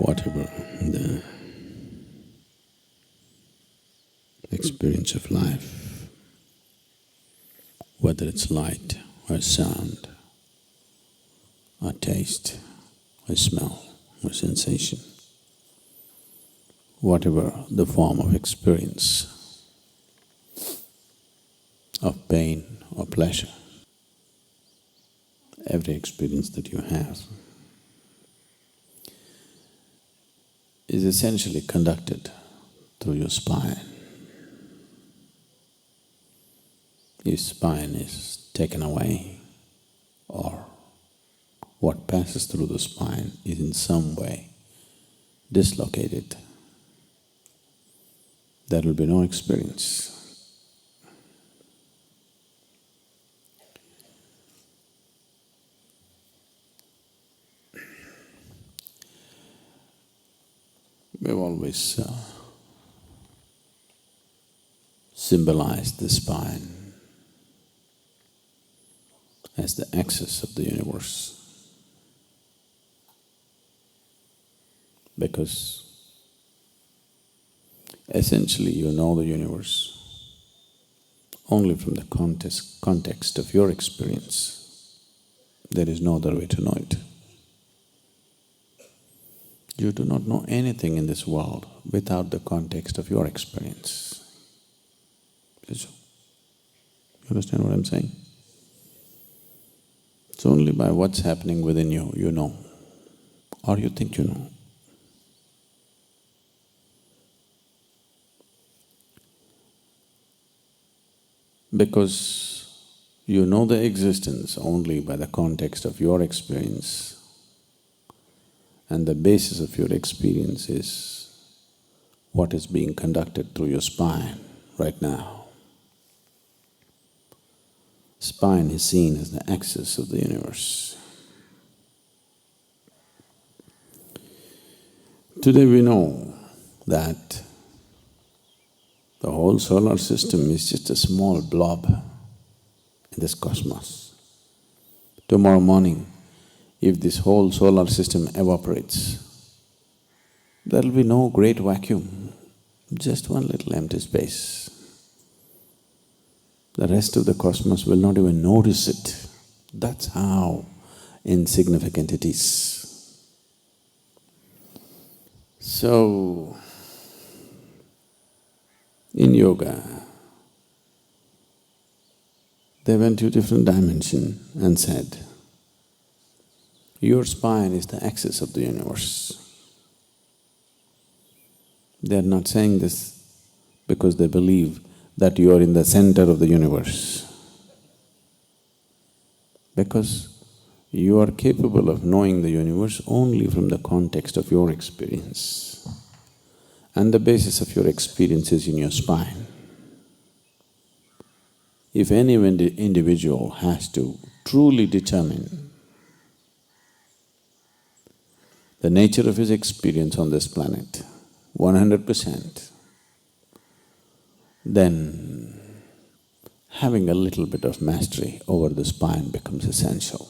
whatever the experience of life, whether it's light or sound or taste or smell or sensation, whatever the form of experience of pain or pleasure, every experience that you have is essentially conducted through your spine. Your spine is taken away, or what passes through the spine is in some way dislocated. There will be no experience. We've always symbolized the spine as the axis of the universe, because essentially you know the universe only from the context of your experience. There is no other way to know it. You do not know anything in this world without the context of your experience. You understand what I'm saying? It's only by what's happening within you, you know, or you think you know. Because you know the existence only by the context of your experience, and the basis of your experience is what is being conducted through your spine right now. Spine is seen as the axis of the universe. Today we know that the whole solar system is just a small blob in this cosmos. Tomorrow morning, if this whole solar system evaporates, there will be no great vacuum, just one little empty space. The rest of the cosmos will not even notice it. That's how insignificant it is. So, in yoga, they went to a different dimension and said, your spine is the axis of the universe. They are not saying this because they believe that you are in the center of the universe. Because you are capable of knowing the universe only from the context of your experience. And the basis of your experience is in your spine. If any individual has to truly determine the nature of his experience on this planet, 100%, then having a little bit of mastery over the spine becomes essential.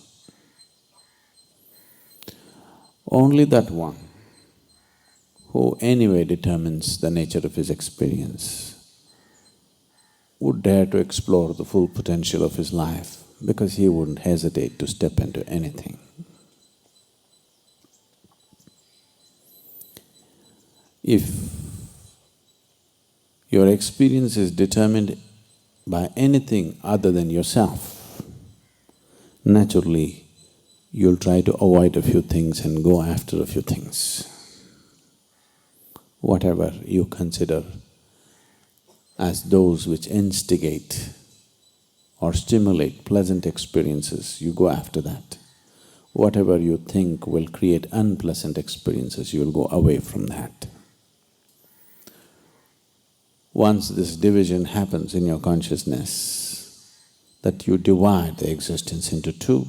Only that one who anyway determines the nature of his experience would dare to explore the full potential of his life, because he wouldn't hesitate to step into anything. If your experience is determined by anything other than yourself, naturally you'll try to avoid a few things and go after a few things. Whatever you consider as those which instigate or stimulate pleasant experiences, you go after that. Whatever you think will create unpleasant experiences, you'll go away from that. Once this division happens in your consciousness, that you divide the existence into two,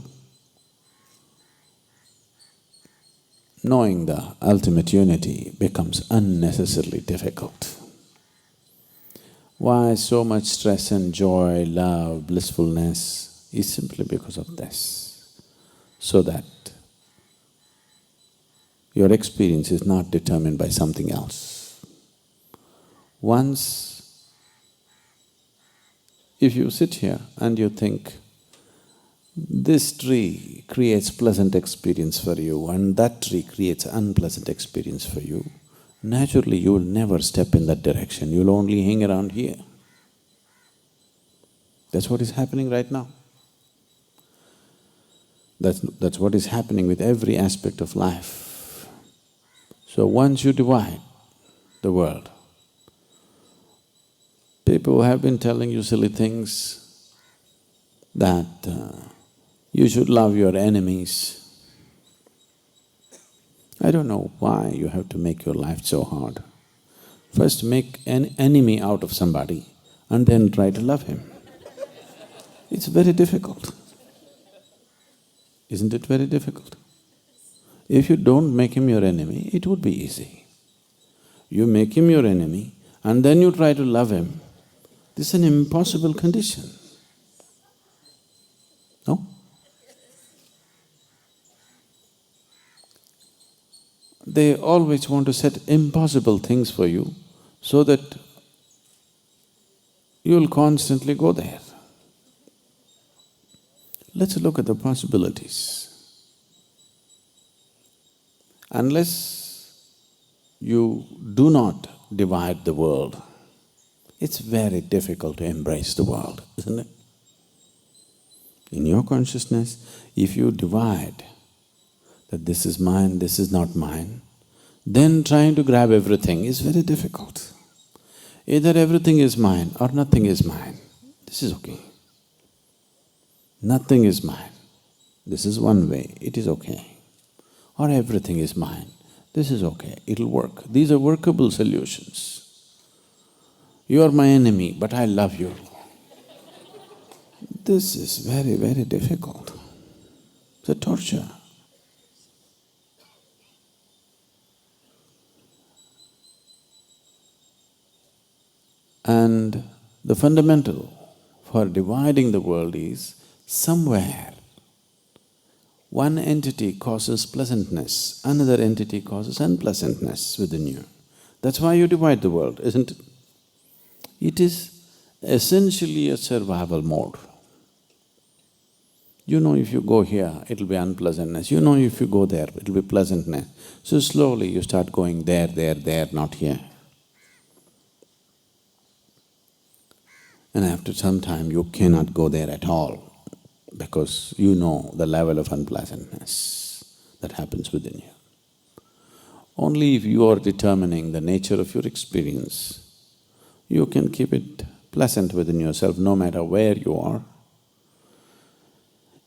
knowing the ultimate unity becomes unnecessarily difficult. Why so much stress and joy, love, blissfulness is simply because of this, so that Your experience is not determined by something else. Once, if you sit here and you think, this tree creates pleasant experience for you and that tree creates unpleasant experience for you, naturally you will never step in that direction, you'll only hang around here. That's what is happening right now. That's what is happening with every aspect of life. So once you divide the world, people have been telling you silly things that you should love your enemies. I don't know why you have to make your life so hard. First make an enemy out of somebody and then try to love him. It's very difficult. Isn't it very difficult? If you don't make him your enemy, it would be easy. You make him your enemy and then you try to love him. This is an impossible condition. No? They always want to set impossible things for you so that you'll constantly go there. Let's look at the possibilities. Unless you do not divide the world, it's very difficult to embrace the world, isn't it? In your consciousness, if you divide that this is mine, this is not mine, then trying to grab everything is very difficult. Either everything is mine or nothing is mine. This is okay. Nothing is mine. This is one way, it is okay. Or everything is mine. This is okay, it'll work. These are workable solutions. You are my enemy, but I love you. This is very, very difficult. It's a torture. And the fundamental for dividing the world is somewhere one entity causes pleasantness, another entity causes unpleasantness within you. That's why you divide the world, isn't it? It is essentially a survival mode. You know if you go here, it'll be unpleasantness. You know if you go there, it'll be pleasantness. So slowly you start going there, not here. And after some time you cannot go there at all because you know the level of unpleasantness that happens within you. Only if you are determining the nature of your experience, you can keep it pleasant within yourself no matter where you are.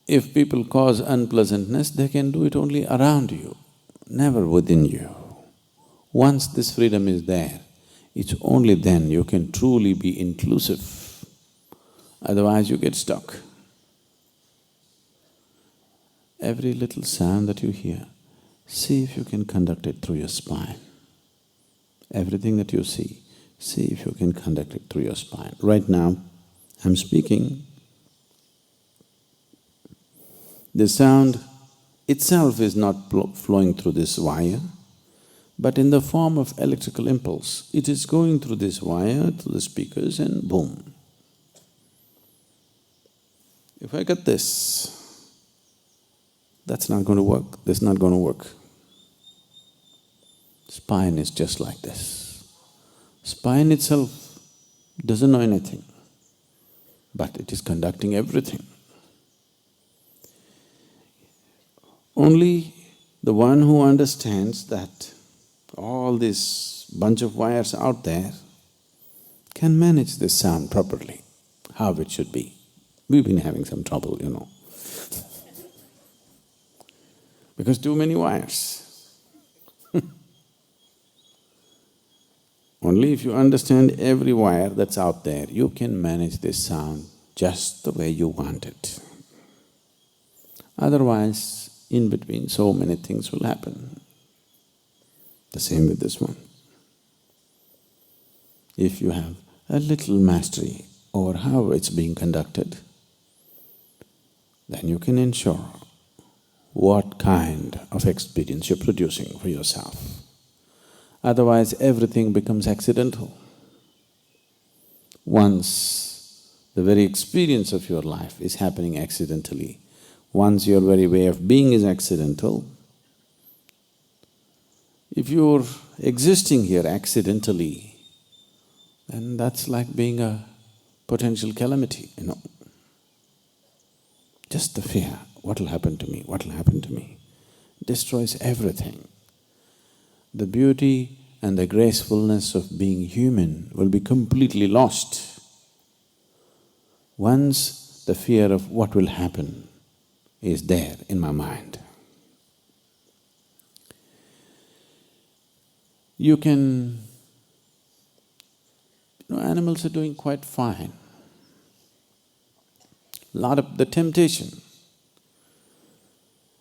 If people cause unpleasantness, they can do it only around you, never within you. Once this freedom is there, it's only then you can truly be inclusive, otherwise you get stuck. Every little sound that you hear, see if you can conduct it through your spine. Everything that you see if you can conduct it through your spine. Right now, I'm speaking. The sound itself is not flowing through this wire, but in the form of electrical impulse, it is going through this wire, through the speakers, and boom. If I get this, that's not going to work, this is not going to work. Spine is just like this. Spine itself doesn't know anything, but it is conducting everything. Only the one who understands that all this bunch of wires out there can manage this sound properly, how it should be. We've been having some trouble, you know, because too many wires. Only if you understand every wire that's out there, you can manage this sound just the way you want it. Otherwise, in between so many things will happen. The same with this one. If you have a little mastery over how it's being conducted, then you can ensure what kind of experience you're producing for yourself. Otherwise, everything becomes accidental. Once the very experience of your life is happening accidentally, once your very way of being is accidental, if you're existing here accidentally, then that's like being a potential calamity, you know. Just the fear, what'll happen to me, what'll happen to me, destroys everything. The beauty and the gracefulness of being human will be completely lost once the fear of what will happen is there in my mind. You can… animals are doing quite fine. Lot of the temptation.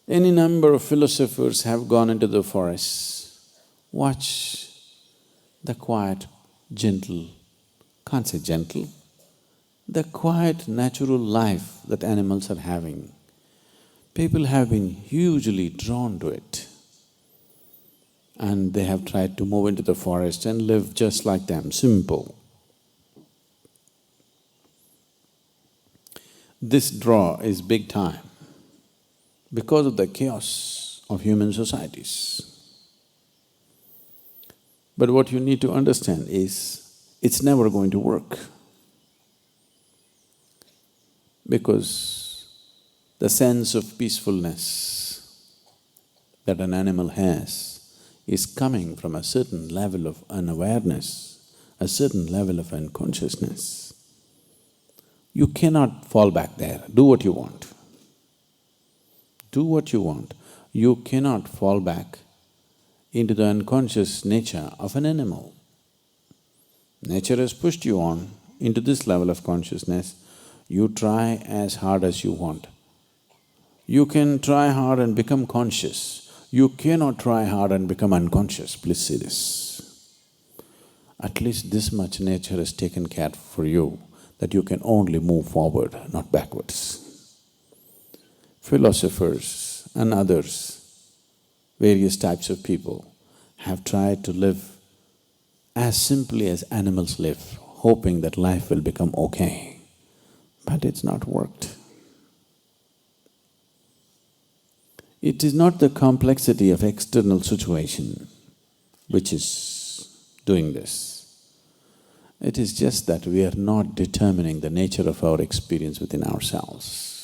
Any number of philosophers have gone into the forests, watch the quiet, gentle, can't say gentle, the quiet natural life that animals are having. People have been hugely drawn to it. And they have tried to move into the forest and live just like them, simple. This draw is big time because of the chaos of human societies. But what you need to understand is, it's never going to work. Because the sense of peacefulness that an animal has is coming from a certain level of unawareness, a certain level of unconsciousness. You cannot fall back there, do what you want. Do what you want. You cannot fall back into the unconscious nature of an animal. Nature has pushed you on into this level of consciousness, you try as hard as you want. You can try hard and become conscious. You cannot try hard and become unconscious, please see this. At least this much nature has taken care for you, that you can only move forward, not backwards. Philosophers and others, various types of people, have tried to live as simply as animals live, hoping that life will become okay. But it's not worked. It is not the complexity of external situation which is doing this. It is just that we are not determining the nature of our experience within ourselves.